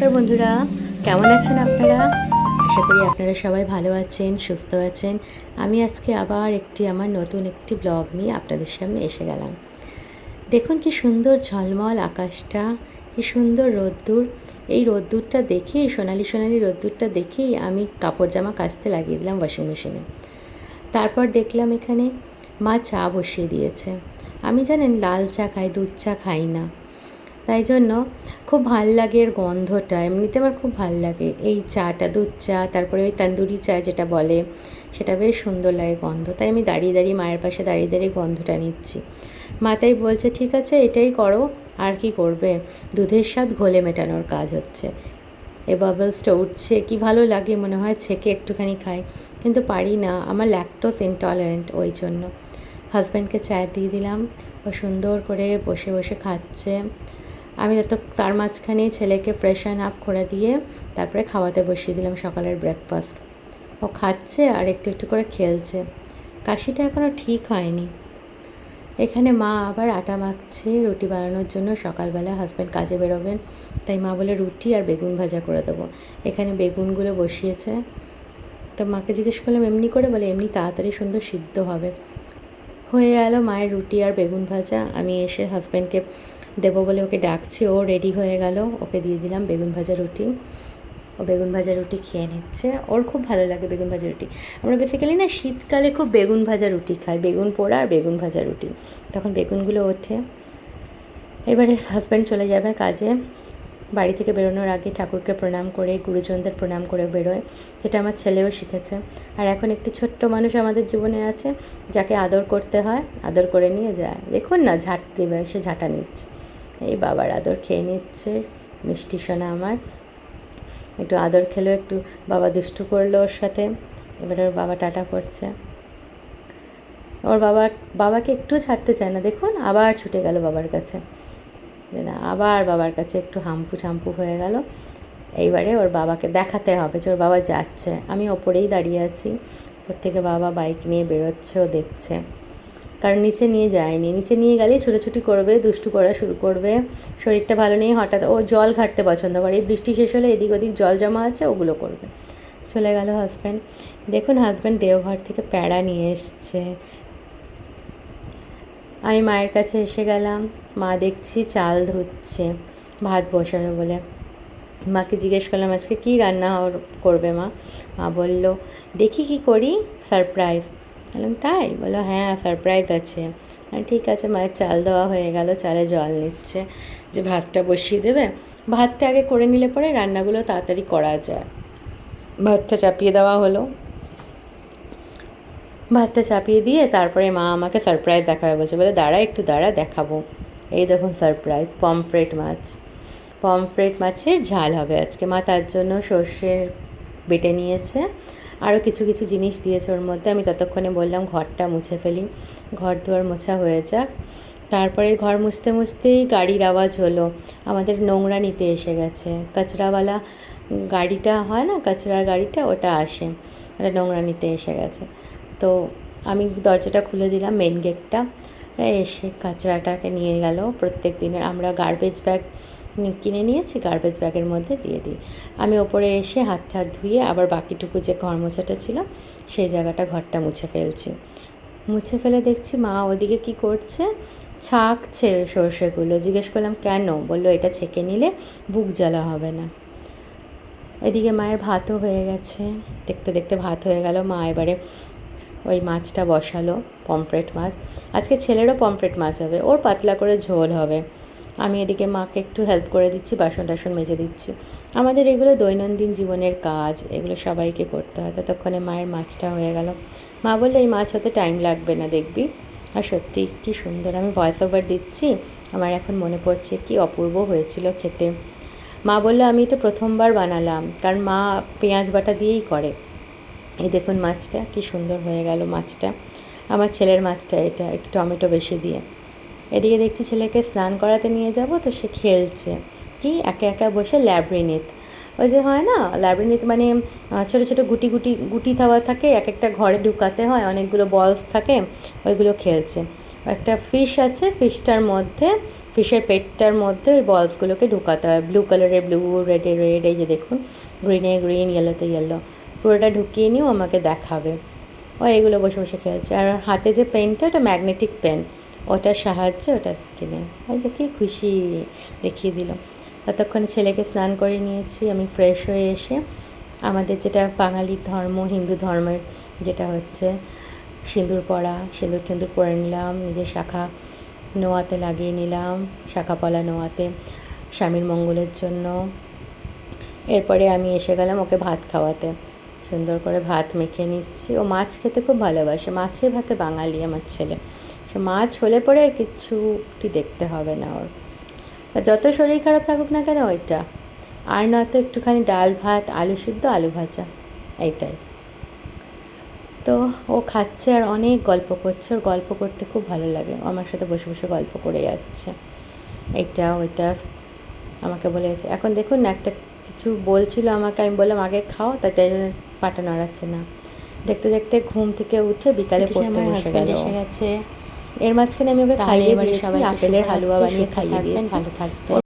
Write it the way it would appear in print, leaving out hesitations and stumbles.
নমস্কার বন্ধুরা, কেমন আছেন আপনারা? আশা করি আপনারা সবাই ভালো আছেন, সুস্থ আছেন। আমি আজকে আবার আমার নতুন একটি ব্লগ নিয়ে আপনাদের সামনে এসে গেলাম। দেখুন কি সুন্দর ঝলমল আকাশটা, কি সুন্দর রোদ্দুর। এই রোদ্দুরটা দেখেই, সোনালি সোনালি রোদ্দুরটা দেখেই আমি কাপড় জামা কাচতে লাগিয়ে দিলাম ওয়াশিং মেশিনে। তারপর দেখলাম এখানে মা চা বসিয়ে দিয়েছে। আমি জানেন লাল চা খাই, দুধ চা খাই না। তাই জন্য খুব ভাল লাগে এর গন্ধটা, এমনিতে আমার খুব ভাল লাগে এই চাটা, দুধ চা, তারপরে ওই তন্দুরি চা যেটা বলে, সেটা বেশ সুন্দর লাগে গন্ধ। তাই আমি দাঁড়িয়ে দাঁড়িয়ে মায়ের পাশে দাঁড়িয়ে দাঁড়িয়ে গন্ধটা নিচ্ছি। মা তাই বলছে, ঠিক আছে এটাই করো, আর কি করবে, দুধের স্বাদ ঘোলে মেটানোর কাজ হচ্ছে। এ বাবলসটা উঠছে, কি ভালো লাগে, মনে হয় ছেঁকে একটুখানি খাই, কিন্তু পারি না, আমার ল্যাকটোজ ইনটলারেন্ট, ওই জন্য। হাজব্যান্ডকে চায় দিয়ে দিলাম, ও সুন্দর করে বসে বসে খাচ্ছে। আমি তার মাঝখানে ছেলেকে ফ্রেশন আপ করে দিয়ে তারপরে খাওয়াতে বসিয়ে দিলাম সকালের ব্রেকফাস্ট। ও খাচ্ছে আর একটু একটু করে খেলছে। কাশিটা এখনও ঠিক হয়নি। এখানে মা আবার আটা মাখছে রুটি বানানোর জন্য। সকালবেলা হাজব্যান্ড কাজে বেরোবেন, তাই মা বলে রুটি আর বেগুন ভাজা করে দেবো। এখানে বেগুনগুলো বসিয়েছে। তো মাকে জিজ্ঞেস করলাম এমনি করে, বলে এমনি তাড়াতাড়ি সুন্দর সিদ্ধ হবে। হয়ে গেল মায়ের রুটি আর বেগুন ভাজা। আমি এসে হাজব্যান্ডকে দেবো বলে ওকে ডাকছি, ও রেডি হয়ে গেল, ওকে দিয়ে দিলাম বেগুন ভাজা রুটি। ও বেগুন ভাজা রুটি খেয়ে নিচ্ছে, ওর খুব ভালো লাগে বেগুন ভাজা রুটি। আমরা বেসিক্যালি না শীতকালে খুব বেগুন ভাজা রুটি খাই, বেগুন পোড়া আর বেগুন ভাজা রুটি, তখন বেগুনগুলো ওঠে। এবারে হাজব্যান্ড চলে যাবে কাজে। বাড়ি থেকে বেরোনোর আগে ঠাকুরকে প্রণাম করে, গুরুজনদের প্রণাম করে বেরোয়, যেটা আমার ছেলেও শিখেছে। আর এখন একটি ছোট্ট মানুষ আমাদের জীবনে আছে, যাকে আদর করতে হয়, আদর করে নিয়ে যায়। দেখুন না, ঝাঁট দেবে, সে ঝাঁটা নিচ্ছে, এই বাবার আদর খেয়ে নিচ্ছে। মিষ্টি সোনা আমার একটু আদর খেলো, একটু বাবা দুষ্টু করলো ওর সাথে। এবারে ওর বাবা টাটা করছে। ওর বাবাকে একটু ছাড়তে চায় না, দেখুন আবার ছুটে গেল বাবার কাছে, না আবার বাবার কাছে একটু হাম্পু ঝাম্পু হয়ে গেল। এইবারে ওর বাবাকে দেখাতে হবে যে ওর বাবা যাচ্ছে। আমি ওপরেই দাঁড়িয়ে আছি, ওপর থেকে বাবা বাইক নিয়ে বেরোচ্ছে, ও দেখছে। কারণ নিচে নিয়ে যায়নি, নিচে নিয়ে গেলেই ছুটোছুটি করবে, দুষ্টু করা শুরু করবে। শরীরটা ভালো নেই, হঠাৎ ও জল ঘাটতে পছন্দ করে, এই বৃষ্টি শেষ হলে এদিক ওদিক জল জমা আছে, ওগুলো করবে। চলে গেল হাজব্যান্ড। দেখুন হাজব্যান্ড দেওঘর থেকে প্যাড়া নিয়ে এসছে। আমি মায়ের কাছে এসে গেলাম। মা দেখছি চাল ধুচ্ছে ভাত বসাবে বলে। মাকে জিজ্ঞেস করলাম আজকে কী রান্না করবে মা। মা বলল দেখি কি করি, সারপ্রাইজ। বললাম তাই? বললো হ্যাঁ সারপ্রাইজ আছে। আর ঠিক আছে। মায়ের চাল দেওয়া হয়ে গেল, চালে জল নিচ্ছে, যে ভাতটা বসিয়ে দেবে। ভাতটা আগে করে নিলে পরে রান্নাগুলো তাড়াতাড়ি করা যায়। ভাতটা চাপিয়ে দেওয়া হলো। ভাতটা চাপিয়ে দিয়ে তারপরে মা আমাকে সারপ্রাইজ দেখাবে বলছে, বলে দাঁড়া একটু দাঁড়া দেখাবো। এই দেখুন সারপ্রাইজ, পমফ্রেট মাছ। পমফ্রেট মাছের ঝাল হবে আজকে। মা তার জন্য সর্ষে বেটে নিয়েছে, আরও কিছু কিছু জিনিস দিয়েছে ওর মধ্যে। আমি ততক্ষণে বললাম ঘরটা মুছে ফেলি, ঘর দুয়ার মোছা হয়ে যাক। তারপরে ঘর মুছতে মুছতেই গাড়ির আওয়াজ হলো, আমাদের নোংরা নিতে এসে গেছে। কাচরাওয়ালা গাড়িটা হয় না, কাচরার গাড়িটা, ওটা আসে, ওটা নোংরা নিতে এসে গেছে। তো আমি দরজাটা খুলে দিলাম, মেন গেটটা। এসে কাচরাটাকে নিয়ে গেল। প্রত্যেক দিনের আমরা গার্বেজ ব্যাগ কিনে নিয়েছি, গার্বেজ ব্যাগের মধ্যে দিয়ে দিই। আমি ওপরে এসে হাত টাত ধুয়ে আবার বাকিটুকু যে ঘর মোছাটা ছিল সেই জায়গাটা, ঘরটা মুছে ফেলছি। মুছে ফেলে দেখছি মা ওদিকে কি করছে, ছাঁকছে সর্ষেগুলো। জিজ্ঞেস করলাম কেন? বললো এটা ছেঁকে নিলে বুক জ্বালা হবে না। এদিকে মায়ের ভাতও হয়ে গেছে। দেখতে দেখতে ভাত হয়ে গেল। মা এবারে ওই মাছটা বসালো, পমফ্রেট মাছ। আজকে ছেলেরও পমফ্রেট মাছ হবে, ওর পাতলা করে ঝোল হবে। আমি এদিকে মাকে একটু হেল্প করে দিচ্ছি, বাসন টাসন মেজে দিচ্ছি। আমাদের এগুলো দৈনন্দিন জীবনের কাজ, এগুলো সবাইকে করতে হয়। ততক্ষণে মায়ের মাছটা হয়ে গেল। মা বললো এই মাছ হতে টাইম লাগবে না, দেখবি। আর সত্যি কি সুন্দর, আমি ভয়েস ওভার দিচ্ছি, আমার এখন মনে পড়ছে কি অপূর্ব হয়েছিল খেতে। মা বললো আমি এটা প্রথমবার বানালাম, কারণ মা পেঁয়াজ বাটা দিয়েই করে। এই দেখুন মাছটা কি সুন্দর হয়ে গেল। মাছটা আমার ছেলের মাছটা, এটা একটু টমেটো বেশি দিয়ে। এদিকে দেখছি ছেলেকে স্নান করাতে নিয়ে যাব, তো সে খেলছে কি একা একা বসে ল্যাব্রিনিথ। ওই যে হয় না ল্যাব্রিনিথ, মানে ছোটো ছোটো গুটি গুটি গুটি থাওয়া থাকে, এক একটা ঘরে ঢুকাতে হয়, অনেকগুলো বলস থাকে, ওইগুলো খেলছে। একটা ফিশ আছে, ফিশটার মধ্যে ফিশের পেটটার মধ্যে ওই বলসগুলোকে ঢুকাতে হয়। ব্লু কালারে ব্লু, রেডে রেড, এই যে দেখুন, গ্রিনে গ্রিন, ইয়েলোতে ইয়েলো, পুরোটা ঢুকিয়ে নিয়েও আমাকে দেখাবে। ও এগুলো বসে বসে খেলছে। আর হাতে যে পেনটা, ওটা ম্যাগনেটিক পেন, ওটার সাহায্যে ওটা কিনে, ওই যে কী খুশি দেখিয়ে দিল। ততক্ষণে ছেলেকে স্নান করে নিয়েছি। আমি ফ্রেশ হয়ে এসে আমাদের যেটা বাঙালি ধর্ম, হিন্দু ধর্মের যেটা হচ্ছে সিঁদুর পরা, সিঁদুর টিঁদুর পরে নিলাম, নিজের শাখা নোয়াতে লাগিয়ে নিলাম, শাখা পলা নোয়াতে, স্বামীর মঙ্গলের জন্য। এরপরে আমি এসে গেলাম ওকে ভাত খাওয়াতে। সুন্দর করে ভাত মেখে নিচ্ছি। ও মাছ খেতে খুব ভালোবাসে, মাছে ভাতে বাঙালি আমার ছেলে। মাছ হলে পরে আর কিচ্ছুটি দেখতে হবে না ওর, যত শরীর খারাপ থাকুক না কেন ওইটা, আর নয়তো একটুখানি ডাল ভাত, আলু সিদ্ধ, আলু ভাজা, এইটাই। তো ও খাচ্ছে আর অনেক গল্প করছে। ওর গল্প করতে খুব ভালো লাগে, ও আমার সাথে বসে বসে গল্প করে যাচ্ছে, এইটা ওইটা আমাকে বলেছে। এখন দেখুন না, একটা কিছু বলছিল আমাকে, আমি বললাম আগে খাও, তাই জন্য পাটা নড়াচ্ছে না। দেখতে দেখতে ঘুম থেকে উঠে বিকালে পড়তে বসে গেল, এসে গেছে। এর মাঝখানে আমি ওকে খাইয়ে দিয়েছি, আপেলের হালুয়া বানিয়ে খাইয়ে দিয়েছি। ভালো থাকবে।